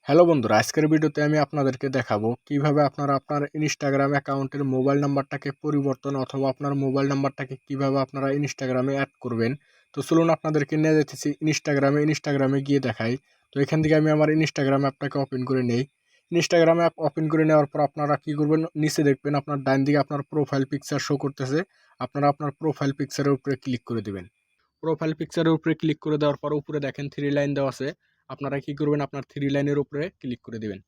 Hello বন্ধুরা, আজকের ভিডিওতে আমি আপনাদেরকে দেখাবো কিভাবে আপনারা আপনার ইনস্টাগ্রাম অ্যাকাউন্টের মোবাইল নাম্বারটাকে পরিবর্তন অথবা আপনার মোবাইল নাম্বারটাকে কিভাবে আপনারা ইনস্টাগ্রামে অ্যাড করবেন। তো চলুন আপনাদেরকে নিয়ে যেতেছি ইনস্টাগ্রামে গিয়ে দেখাই। তো এখান থেকে আমি আমার ইনস্টাগ্রাম অ্যাপটাকে ওপেন করে নেই। ইনস্টাগ্রাম অ্যাপ ওপেন করে নেওয়ার পর আপনারা কী করবেন, নিচে দেখবেন আপনার ডান দিকে আপনার প্রোফাইল পিকচার শো করতেছে। আপনারা আপনার প্রোফাইল পিকচারের উপরে ক্লিক করে দেবেন। প্রোফাইল পিকচারের উপরে ক্লিক করে দেওয়ার পর উপরে দেখেন 3 লাইন দেওয়া আছে। আপনারা কি করবেন, আপনার 3 লাইনের উপরে ক্লিক করে দিবেন।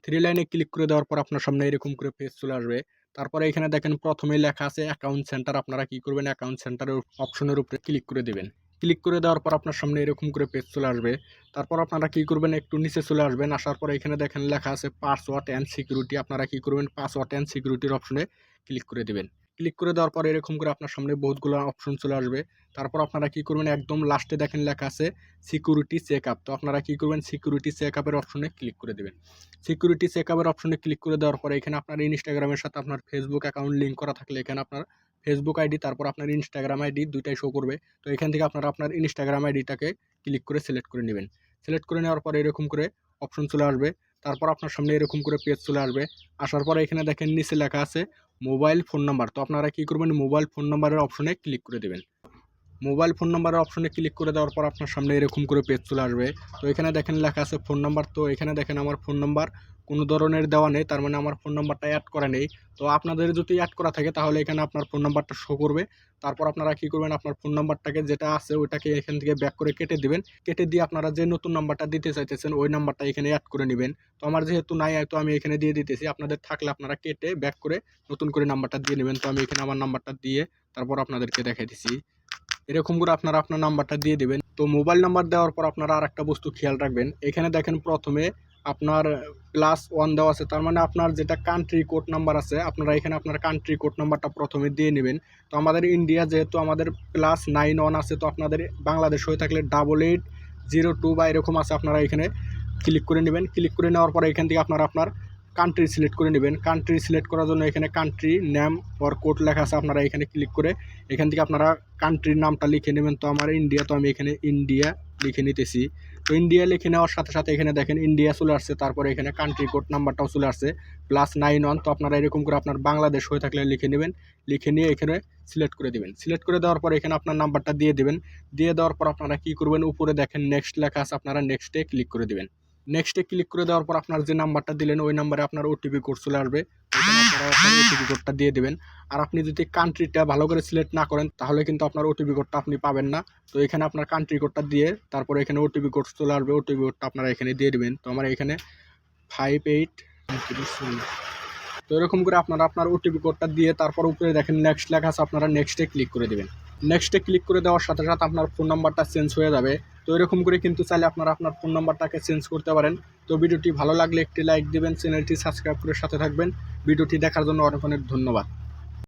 3 লাইনে ক্লিক করে দেওয়ার পর আপনার সামনে এরকম করে পেজ চলে আসবে। তারপরে এখানে দেখেন প্রথমেই লেখা আছে অ্যাকাউন্ট সেন্টার। আপনারা কি করবেন, অ্যাকাউন্ট সেন্টারের অপশনের উপরে ক্লিক করে দিবেন। ক্লিক করে দেওয়ার পর আপনার সামনে এরকম করে পেজ চলে আসবে। তারপর আপনারা কি করবেন, একটু নিচে চলে আসবেন। আসার পর এখানে দেখেন লেখা আছে পাসওয়ার্ড অ্যান্ড সিকিউরিটি। আপনারা কি করবেন, পাসওয়ার্ড অ্যান্ড সিকিউরিটির অপশনে ক্লিক করে দিবেন। ক্লিক করে দেওয়ার পর এরকম করে আপনার সামনে বহুতগুলো অপশন চলে আসবে। তারপর আপনারা কি করবেন, একদম লাস্টে দেখেন লেখা আছে সিকিউরিটি চেকআপ। তো আপনারা কি করবেন, সিকিউরিটি চেকআপের অপশনে ক্লিক করে দেবেন। সিকিউরিটি চেকআপের অপশনে ক্লিক করে দেওয়ার পরে এখানে আপনার ইনস্টাগ্রামের সাথে আপনার ফেসবুক অ্যাকাউন্ট লিঙ্ক করা থাকলে এখানে আপনার ফেসবুক আইডি তারপর আপনার ইনস্টাগ্রাম আইডি দুইটাই শো করবে। তো এখান থেকে আপনারা আপনার ইনস্টাগ্রাম আইডিটাকে ক্লিক করে সিলেক্ট করে নেবেন। সিলেক্ট করে নেওয়ার পরে এরকম করে অপশন চলে আসবে। তারপর আপনার সামনে এরকম করে পেজ চলে আসবে। আসার পরে এখানে দেখেন নিচে লেখা আছে মোবাইল ফোন নাম্বার। তো আপনারা কি করবেন, মোবাইল ফোন নাম্বারের অপশনে ক্লিক করে দেবেন। মোবাইল ফোন নাম্বারের অপশনে ক্লিক করে দেওয়ার পর আপনার সামনে এরকম করে পেজ চলে আসবে। তো এখানে দেখেন লেখা আছে ফোন নাম্বার। তো এখানে দেখেন আমার ফোন নাম্বার কোনো ধরনের দেওয়া নেই, তার মানে আমার ফোন নাম্বারটা অ্যাড করা নেই। তো আপনাদের যদি অ্যাড করা থাকে তাহলে এখানে আপনার ফোন নাম্বারটা শো করবে। তারপর আপনারা কি করবেন, আপনার ফোন নাম্বারটাকে যেটা আছে ওইটাকে এখান থেকে ব্যাক করে কেটে দিবেন। কেটে দিয়ে আপনারা যে নতুন নাম্বারটা দিতে চাইতেছেন ওই নাম্বারটা এখানে অ্যাড করে নেবেন। তো আমার যেহেতু নাই, তো আমি এখানে দিয়ে দিতেছি। আপনাদের থাকলে আপনারা কেটে ব্যাক করে নতুন করে নাম্বারটা দিয়ে নেবেন। তো আমি এখানে আমার নাম্বারটা দিয়ে তারপর আপনাদেরকে দেখাইতেছি। এরকম করে আপনারা আপনার নাম্বারটা দিয়ে দেবেন। তো মোবাইল নাম্বার দেওয়ার পর আপনারা আর একটা বস্তু খেয়াল রাখবেন। এখানে দেখেন প্রথমে আপনার +1 দেওয়া আছে, তার মানে আপনার যেটা কান্ট্রি কোড নাম্বার আছে আপনারা এখানে আপনার কান্ট্রি কোড নাম্বারটা প্রথমে দিয়ে নেবেন। তো আমাদের ইন্ডিয়া যেহেতু আমাদের +91 আছে, তো আপনাদের বাংলাদেশ হয়ে থাকলে 8802 বা এরকম আছে, আপনারা এখানে ক্লিক করে নেবেন। ক্লিক করে নেওয়ার পরে এখান থেকে আপনারা আপনার কান্ট্রি সিলেক্ট করে নেবেন। কান্ট্রি সিলেক্ট করার জন্য এখানে কান্ট্রি নেম অর কোড লেখা আছে, আপনারা এখানে ক্লিক করে এখান থেকে আপনারা কান্ট্রির নামটা লিখে নেবেন। তো আমার ইন্ডিয়া, তো আমি এখানে ইন্ডিয়া লিখে নিতেছি। তো ইন্ডিয়া লিখে নেওয়ার সাথে সাথে এখানে দেখেন ইন্ডিয়া চলে আসছে। তারপরে এখানে কান্ট্রি কোড নাম্বারটাও চলে আসছে +91। তো আপনারা এরকম করে আপনার বাংলাদেশ হয়ে থাকলে লিখে নেবেন। লিখে নিয়ে এখানে সিলেক্ট করে দেবেন। সিলেক্ট করে দেওয়ার পর এখানে আপনার নাম্বারটা দিয়ে দেবেন। দিয়ে দেওয়ার পর আপনারা কি করবেন, উপরে দেখেন নেক্সট লেখা আছে, আপনারা নেক্সটে ক্লিক করে দেবেন। নেক্সটে ক্লিক করে দেওয়ার পর আপনার যে নাম্বারটা দিলেন ওই নাম্বারে আপনার ওটিপি কোড চলে আসবে। এখানে আপনারা আপনার ওটিপি কোডটা দিয়ে দেবেন। আর আপনি যদি কান্ট্রিটা ভালো করে সিলেক্ট না করেন তাহলে কিন্তু আপনার ওটিপি কোডটা আপনি পাবেন না। তো এখানে আপনার কান্ট্রি কোডটা দিয়ে তারপরে এখানে ওটিপি কোড চলে আসবে। ওটিপি কোডটা আপনারা এখানে দিয়ে দেবেন। তো আমার এখানে 58। তো এরকম করে আপনারা আপনার ওটিপি কোডটা দিয়ে তারপর উপরে দেখেন নেক্সট লেখা আছে, আপনারা নেক্সটে ক্লিক করে দেবেন। নেক্সটে ক্লিক করে দেওয়ার সাথে সাথে আপনার ফোন নাম্বারটা চেঞ্জ হয়ে যাবে। তো এরকম করে কিন্তু চাইলে আপনারা আপনার ফোন নাম্বারটাকে চেঞ্জ করতে পারেন। তো ভিডিওটি ভালো লাগলে একটি লাইক দিবেন, চ্যানেলটি সাবস্ক্রাইব করে সাথে থাকবেন। ভিডিওটি দেখার জন্য অনেক অনেক ধন্যবাদ।